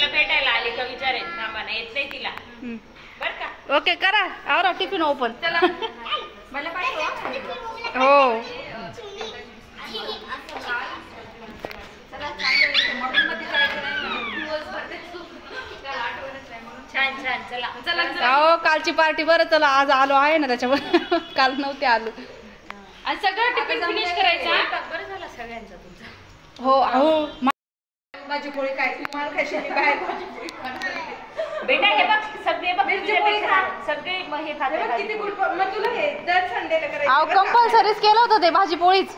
तुला भेटायला आली का विचारेन, थांबा ना येत नाही तिला बर का. ओके करा, आवरा टिफिन ओपन. चला मला पाठवा. हो छान छान. चला चला. हो कालची पार्टी बरं. चला आज आलो आहे ना त्याच्यावर. काल नव्हते आलो. आज सगळं टिफिन फिनिश करायचं. बरं झालं सगळ्यांचं तुमचं. हो हो भाजी पोळी काय तुम्हाला कशी मी बाहेर भाजी पोळी बेटा हे बघ सगळे बघ सगळे हे खातात किती गुड. मग तुला हे दर संडेला करायचं. अहो कंपल्सरीच केलं होतं ते भाजी पोळीच.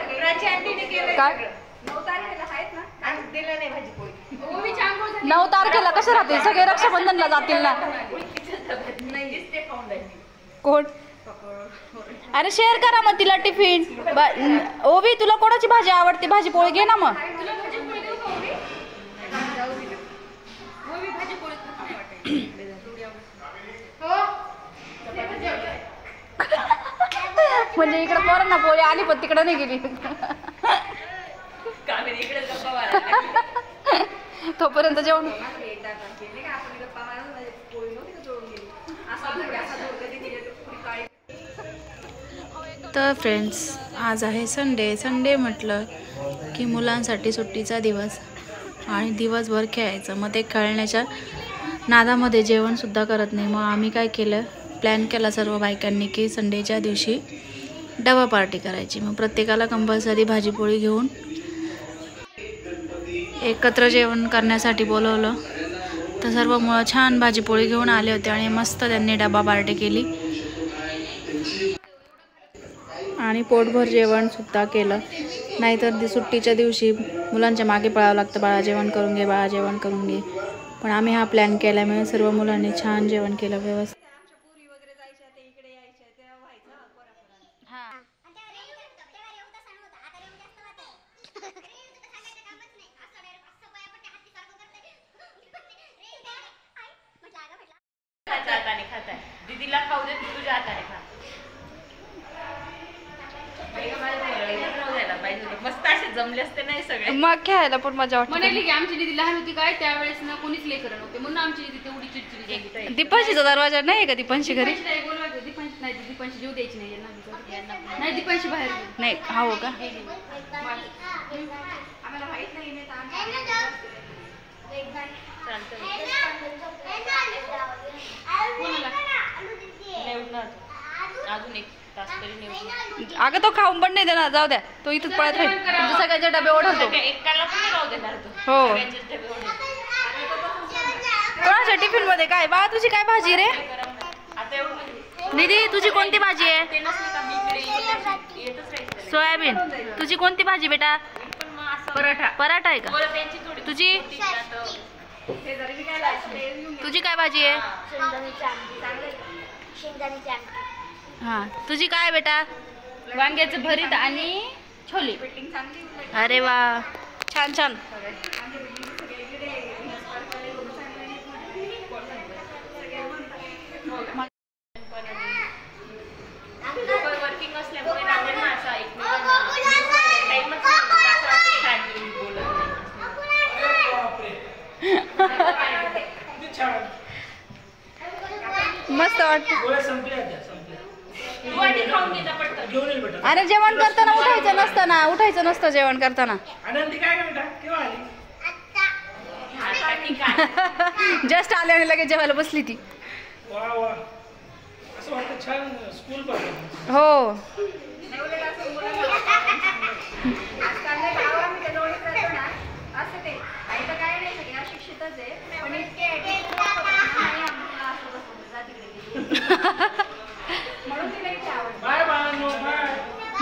सगळ्याची आंटीने केलं काय 9 तारखेला आहेत ना. आणि दिलं नाही भाजी पोळी. 9 तारखेला कसे राहतील सगळे रक्षाबंधनला जातील ना. कोण अरे शेअर करा मग तिला टिफिन. ओवी तुला कोणाची भाजी आवडते भाजी पोळी घे ना मग. म्हणजे इकडे पोरांना पोळी आली पण तिकडे नाही गेली. तोपर्यंत जेवण. तर फ्रेंड्स आज आहे संडे म्हटलं की मुलांसाठी सुट्टीचा दिवस आणि दिवसभर खेळायचं. मग ते खेळण्याच्या नादामध्ये जेवणसुद्धा करत नाही. मग आम्ही काय केलं प्लॅन केला सर्व बायकांनी की संडेच्या दिवशी डबा पार्टी करायची. मग प्रत्येकाला कंपल्सरी भाजीपोळी घेऊन एकत्र जेवण करण्यासाठी बोलवलं. तर सर्व मुलं छान भाजीपोळी घेऊन आले होते आणि मस्त त्यांनी डबा पार्टी केली आणि पोटभर जेवणसुद्धा केलं. नाहीतर सुट्टीच्या दिवशी मुलांच्या मागे पळावं लागतं, बाळा जेवण करून घे, बाळा जेवण करून घे. पण आम्ही हा प्लॅन केल्यामुळे सर्व मुलांनी छान जेवण केलं व्यवस्थित. दीदीला खाऊ दे, तुझ्या हाताने खा. मस्त असे जमले असते नाही सगळे. मग खेळायला पण मजा वाटते. म्हणाली की आमची दीदी लहान होती काय त्यावेळेस ना कोणीच लेकर नव्हते म्हणून आमची दीदी तेवढी चिडचिडी झाली. दीपांशीचा दरवाजा नाही का दीपांशी घरी? दीपांशी नाही, दीपांशी जेव द्यायची नाही नाही, दीपांशी बाहेर नाही. हो का आम्हाला माहित नाही. अजून एक तास तरी. अगं तो खाऊन पण नाही देणार, जाऊ द्या तो इथंच पळत राहील. तुमच्या सगळ्यांचे डबे ओढवतो. हो कोणाच्या टिफिन मध्ये काय बाळा तुझी काय भाजी रे? निधी तुझी कोणती भाजी आहे? सोयाबीन. तुझी कोणती भाजी बेटा? पराठा. पराठा आहे का तुझी? तुझी काय भाजी आहे? हा तुझी काय बेटा? वांग्याचं भरीत आणि छोले. अरे वा छान छान. वर्किंग असल्यामुळे मस्त वाटत. अरे जेवण करताना उठायचं नसतं ना, उठायचं नसतं जेवण करताना. जस्ट आले आणि लगेच जेवायला बसली ती. हो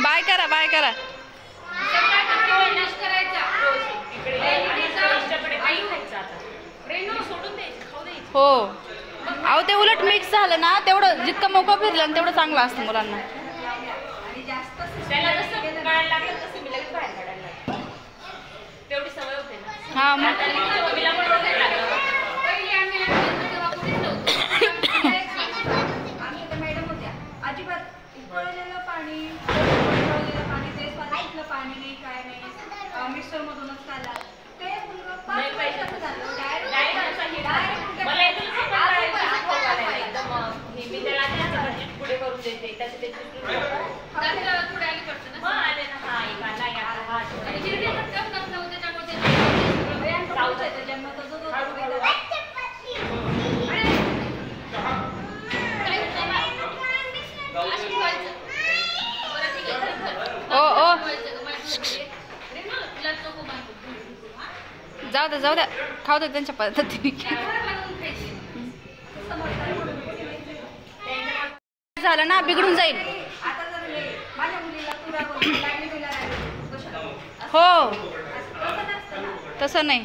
बाय करा बाय करा. हो अहो ते उलट मिक्स झालं ना तेवढं जितकं मोकळं फिरलं ना तेवढं चांगलं असतं मुलांना. हा मग पाणी नाही काय नाही मिक्सर मधूनच खायला पावसाचा जन्म तर तो ओ ओ जाऊ द्या खाऊ दे त्यांच्या पद्धतीने. झालं ना बिघडून जाईल. हो तसं नाही.